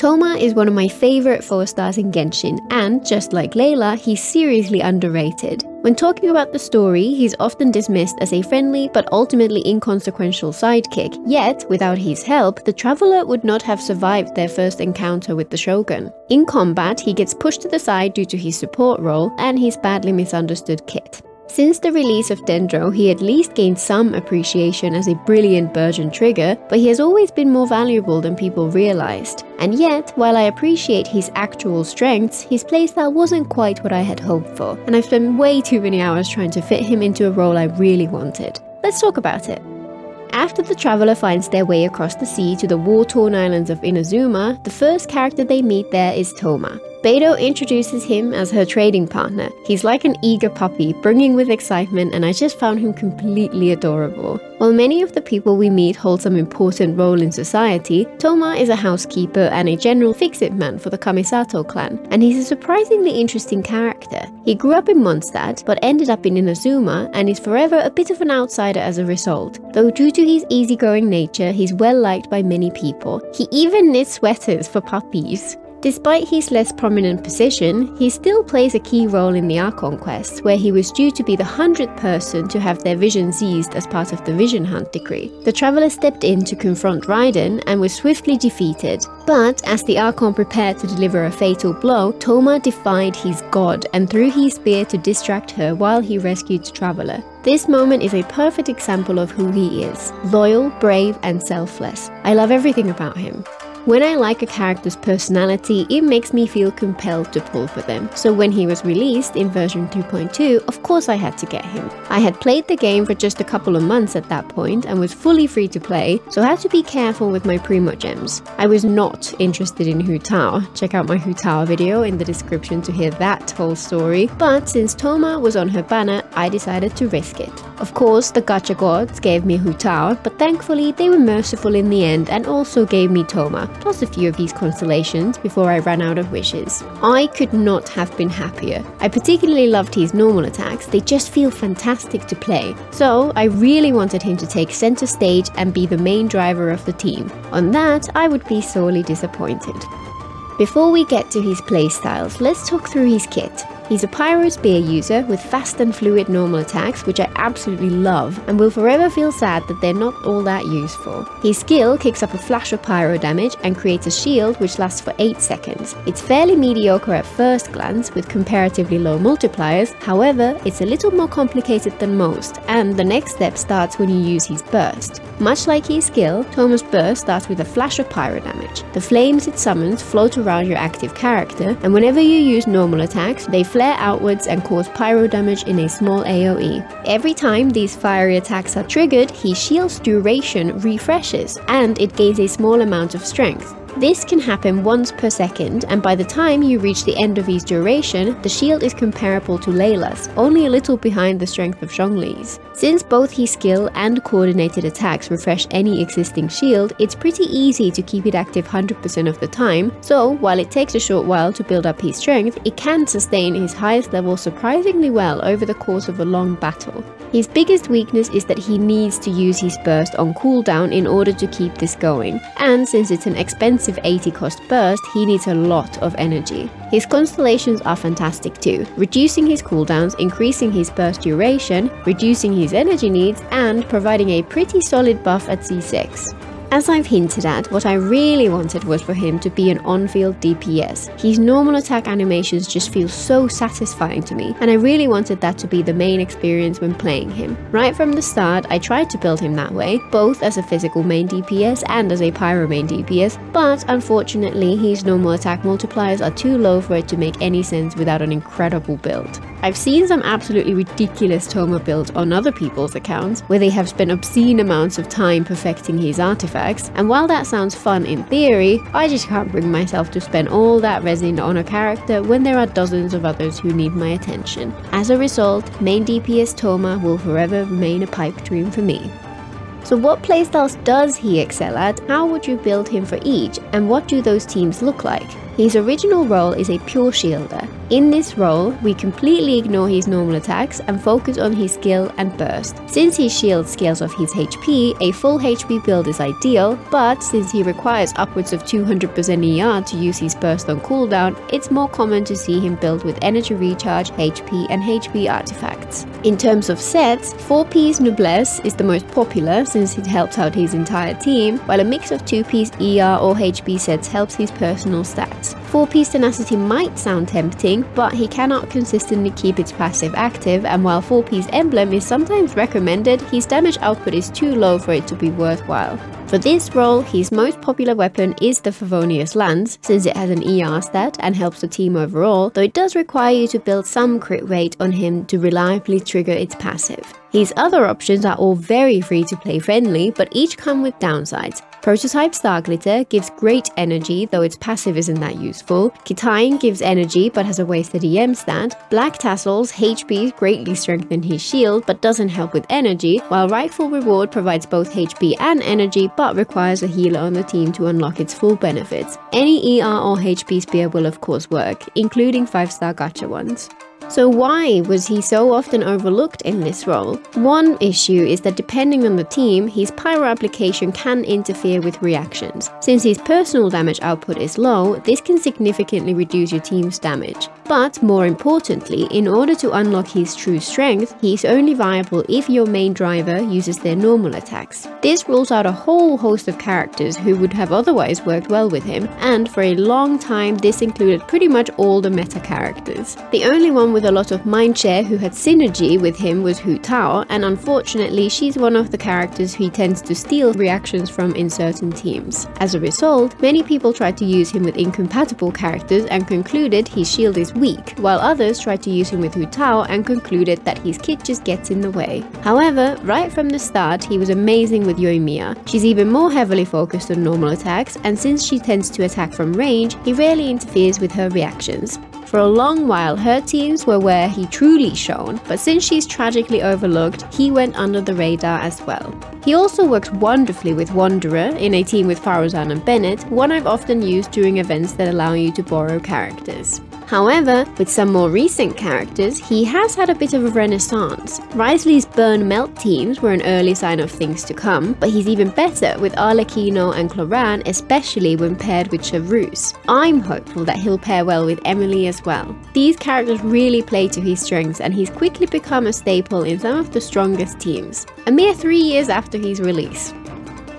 Thoma is one of my favorite 4-stars in Genshin, and just like Layla, he's seriously underrated. When talking about the story, he's often dismissed as a friendly but ultimately inconsequential sidekick, yet without his help, the traveler would not have survived their first encounter with the Shogun. In combat, he gets pushed to the side due to his support role and his badly misunderstood kit. Since the release of Dendro, he at least gained some appreciation as a brilliant Burgeon trigger, but he has always been more valuable than people realized. And yet, while I appreciate his actual strengths, his playstyle wasn't quite what I had hoped for, and I've spent way too many hours trying to fit him into a role I really wanted. Let's talk about it. After the traveler finds their way across the sea to the war-torn islands of Inazuma, the first character they meet there is Thoma. Beidou introduces him as her trading partner. He's like an eager puppy, brimming with excitement, and I just found him completely adorable. While many of the people we meet hold some important role in society, Thoma is a housekeeper and a general fix-it man for the Kamisato clan, and he's a surprisingly interesting character. He grew up in Mondstadt, but ended up in Inazuma, and is forever a bit of an outsider as a result. Though due to his easygoing nature, he's well liked by many people. He even knits sweaters for puppies. Despite his less prominent position, he still plays a key role in the Archon quests, where he was due to be the 100th person to have their vision seized as part of the Vision Hunt decree. The traveler stepped in to confront Raiden and was swiftly defeated, but as the Archon prepared to deliver a fatal blow, Thoma defied his god and threw his spear to distract her while he rescued the traveler. This moment is a perfect example of who he is: loyal, brave, and selfless. I love everything about him. When I like a character's personality, it makes me feel compelled to pull for them. So when he was released in version 2.2, of course I had to get him. I had played the game for just a couple of months at that point and was fully free to play, so I had to be careful with my primogems. I was not interested in Hu Tao. Check out my Hu Tao video in the description to hear that whole story. But since Thoma was on her banner, I decided to risk it. Of course, the gacha gods gave me Hu Tao, but thankfully they were merciful in the end and also gave me Thoma, plus a few of these constellations before I ran out of wishes. I could not have been happier. I particularly loved his normal attacks, they just feel fantastic to play. So I really wanted him to take center stage and be the main driver of the team. On that, I would be sorely disappointed. Before we get to his playstyles, let's talk through his kit. He's a pyro spear user with fast and fluid normal attacks, which I absolutely love, and will forever feel sad that they're not all that useful. His skill kicks up a flash of pyro damage and creates a shield which lasts for 8 seconds. It's fairly mediocre at first glance with comparatively low multipliers, however, it's a little more complicated than most, and the next step starts when you use his burst. Much like his skill, Thoma's burst starts with a flash of pyro damage. The flames it summons float around your active character, and whenever you use normal attacks, they flare outwards and cause pyro damage in a small AoE. Every time these fiery attacks are triggered, his shield's duration refreshes, and it gains a small amount of strength. This can happen once per second, and by the time you reach the end of his duration, the shield is comparable to Layla's, only a little behind the strength of Zhongli's. Since both his skill and coordinated attacks refresh any existing shield, it's pretty easy to keep it active 100% of the time, so while it takes a short while to build up his strength, it can sustain his highest level surprisingly well over the course of a long battle. His biggest weakness is that he needs to use his burst on cooldown in order to keep this going, and since it's an expensive 80 cost burst, he needs a lot of energy. His constellations are fantastic too, reducing his cooldowns, increasing his burst duration, reducing his energy needs, and providing a pretty solid buff at C6. As I've hinted at, what I really wanted was for him to be an on-field DPS. His normal attack animations just feel so satisfying to me, and I really wanted that to be the main experience when playing him. Right from the start, I tried to build him that way, both as a physical main DPS and as a pyro main DPS, but unfortunately his normal attack multipliers are too low for it to make any sense without an incredible build. I've seen some absolutely ridiculous Thoma builds on other people's accounts, where they have spent obscene amounts of time perfecting his artifacts, and while that sounds fun in theory, I just can't bring myself to spend all that resin on a character when there are dozens of others who need my attention. As a result, main DPS Thoma will forever remain a pipe dream for me. So what playstyles does he excel at, how would you build him for each, and what do those teams look like? His original role is a pure shielder. In this role, we completely ignore his normal attacks and focus on his skill and burst. Since his shield scales off his HP, a full HP build is ideal, but since he requires upwards of 200% ER to use his burst on cooldown, it's more common to see him build with energy recharge, HP and HP artifacts. In terms of sets, 4-piece Noblesse is the most popular since it helps out his entire team, while a mix of 2-piece ER or HP sets helps his personal stats. 4-piece Tenacity might sound tempting, but he cannot consistently keep its passive active, and while 4-piece Emblem is sometimes recommended, his damage output is too low for it to be worthwhile. For this role, his most popular weapon is the Favonius Lance, since it has an ER stat and helps the team overall, though it does require you to build some crit rate on him to reliably trigger its passive. His other options are all very free-to-play friendly, but each come with downsides. Prototype Starglitter gives great energy, though its passive isn't that useful. Kitine gives energy but has a wasted EM stat. Black Tassel's HP greatly strengthens his shield but doesn't help with energy, while Rightful Reward provides both HP and energy but requires a healer on the team to unlock its full benefits. Any ER or HP spear will of course work, including 5-star gacha ones. So why was he so often overlooked in this role? One issue is that depending on the team, his pyro application can interfere with reactions. Since his personal damage output is low, this can significantly reduce your team's damage. But more importantly, in order to unlock his true strength, he is only viable if your main driver uses their normal attacks. This rules out a whole host of characters who would have otherwise worked well with him, and for a long time this included pretty much all the meta characters. The only one with a lot of mindshare who had synergy with him was Hu Tao, and unfortunately she's one of the characters he tends to steal reactions from in certain teams. As a result, many people tried to use him with incompatible characters and concluded his shield is weak, while others tried to use him with Hu Tao and concluded that his kit just gets in the way. However, right from the start he was amazing with Yoimiya. She's even more heavily focused on normal attacks, and since she tends to attack from range, he rarely interferes with her reactions. For a long while, her teams were where he truly shone, but since she's tragically overlooked, he went under the radar as well. He also works wonderfully with Wanderer in a team with Faruzan and Bennett, one I've often used during events that allow you to borrow characters. However, with some more recent characters, he has had a bit of a renaissance. Risley's Burn Melt teams were an early sign of things to come, but he's even better with Arlecchino and Cloran, especially when paired with Chevreuse. I'm hopeful that he'll pair well with Emily as well. These characters really play to his strengths, and he's quickly become a staple in some of the strongest teams, a mere 3 years after his release.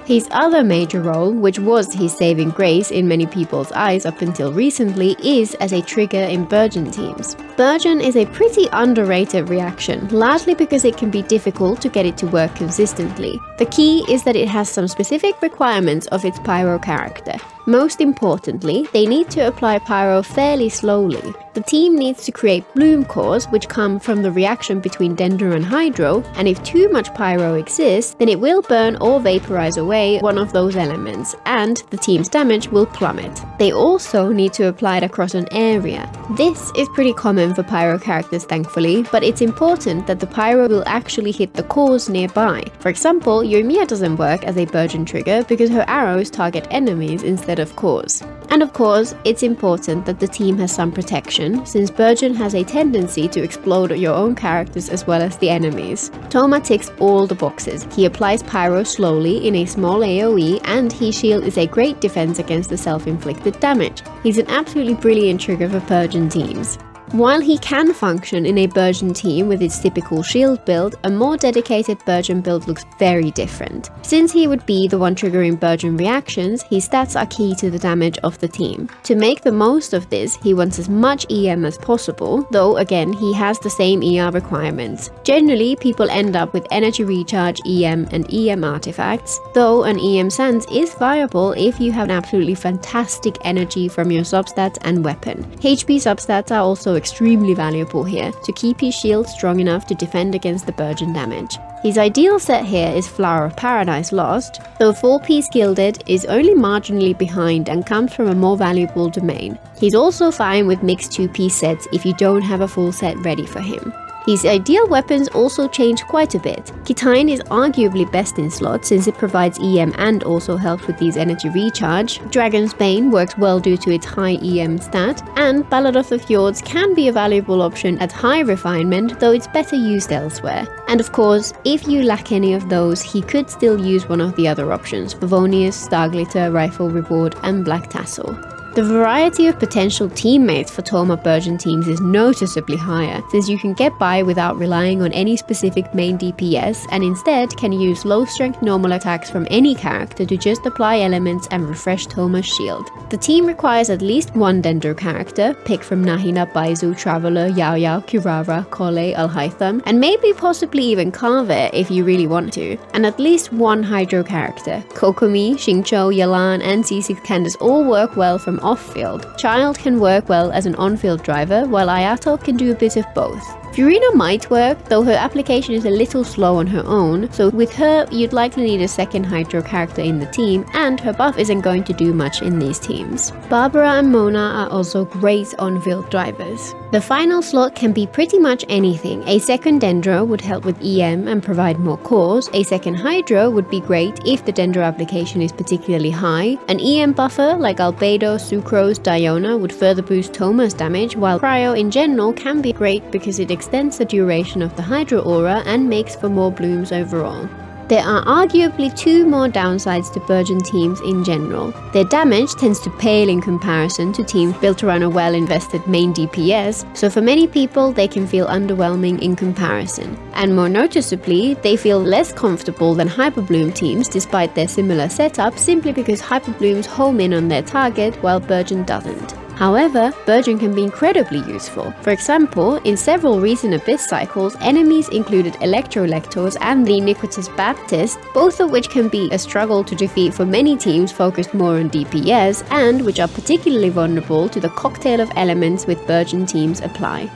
His other major role, which was his saving grace in many people's eyes up until recently, is as a trigger in Burgeon teams. Burgeon is a pretty underrated reaction, largely because it can be difficult to get it to work consistently. The key is that it has some specific requirements of its pyro character. Most importantly, they need to apply pyro fairly slowly. The team needs to create bloom cores, which come from the reaction between Dendro and Hydro, and if too much pyro exists, then it will burn or vaporize away one of those elements, and the team's damage will plummet. They also need to apply it across an area. This is pretty common for pyro characters, thankfully, but it's important that the pyro will actually hit the cores nearby. For example, Yoimiya doesn't work as a Burgeon trigger because her arrows target enemies instead of cores. And of course, it's important that the team has some protection, since Burgeon has a tendency to explode your own characters as well as the enemies. Thoma ticks all the boxes. He applies pyro slowly in a small AoE, and his shield is a great defense against the self-inflicted damage. He's an absolutely brilliant trigger for Burgeon teams. While he can function in a Burgeon team with its typical shield build, a more dedicated Burgeon build looks very different. Since he would be the one triggering Burgeon reactions, his stats are key to the damage of the team. To make the most of this, he wants as much EM as possible, though again he has the same ER requirements. Generally, people end up with energy recharge, EM and EM artifacts, though an EM Sans is viable if you have an absolutely fantastic energy from your substats and weapon. HP substats are also extremely valuable here to keep his shield strong enough to defend against the Burgeon damage. His ideal set here is Flower of Paradise Lost, though 4-piece Gilded is only marginally behind and comes from a more valuable domain. He's also fine with mixed 2-piece sets if you don't have a full set ready for him. His ideal weapons also change quite a bit. Kitine is arguably best in slot since it provides EM and also helps with these energy recharge. Dragon's Bane works well due to its high EM stat, and Ballad of the Fjords can be a valuable option at high refinement, though it's better used elsewhere. And of course, if you lack any of those, he could still use one of the other options: Favonius, Starglitter, Rifle Reward, and Black Tassel. The variety of potential teammates for Thoma Burgeon teams is noticeably higher, since you can get by without relying on any specific main DPS and instead can use low strength normal attacks from any character to just apply elements and refresh Thoma's shield. The team requires at least one Dendro character, pick from Nahina, Baizu, Traveler, Yao Yao, Kirara, Kole, Alhaitham, and maybe possibly even Carver if you really want to, and at least one Hydro character. Kokomi, Xingqiu, Yalan, and C6 Candace all work well from off-field. Child can work well as an on-field driver, while Ayato can do a bit of both. Furina might work, though her application is a little slow on her own, so with her you'd likely need a second Hydro character in the team, and her buff isn't going to do much in these teams. Barbara and Mona are also great on-field drivers. The final slot can be pretty much anything. A second Dendro would help with EM and provide more cores, a second Hydro would be great if the Dendro application is particularly high, an EM buffer like Albedo, Sucrose, Diona would further boost Thoma's damage, while Cryo in general can be great because it extends the duration of the Hydro aura and makes for more blooms overall. There are arguably two more downsides to Burgeon teams in general. Their damage tends to pale in comparison to teams built around a well-invested main DPS, so for many people they can feel underwhelming in comparison. And more noticeably, they feel less comfortable than Hyperbloom teams despite their similar setup, simply because Hyperblooms home in on their target while Burgeon doesn't. However, Burgeon can be incredibly useful. For example, in several recent Abyss cycles, enemies included Electro-Electors and the Iniquitous Baptist, both of which can be a struggle to defeat for many teams focused more on DPS, and which are particularly vulnerable to the cocktail of elements with Burgeon teams apply.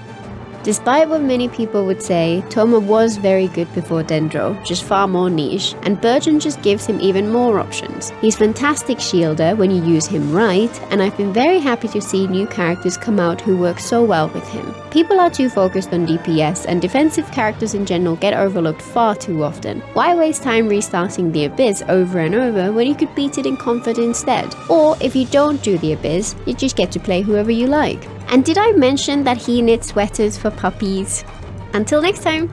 Despite what many people would say, Thoma was very good before Dendro, just far more niche, and Burgeon just gives him even more options. He's fantastic shielder when you use him right, and I've been very happy to see new characters come out who work so well with him. People are too focused on DPS, and defensive characters in general get overlooked far too often. Why waste time restarting the Abyss over and over when you could beat it in comfort instead? Or if you don't do the Abyss, you just get to play whoever you like. And did I mention that he knits sweaters for puppies? Until next time!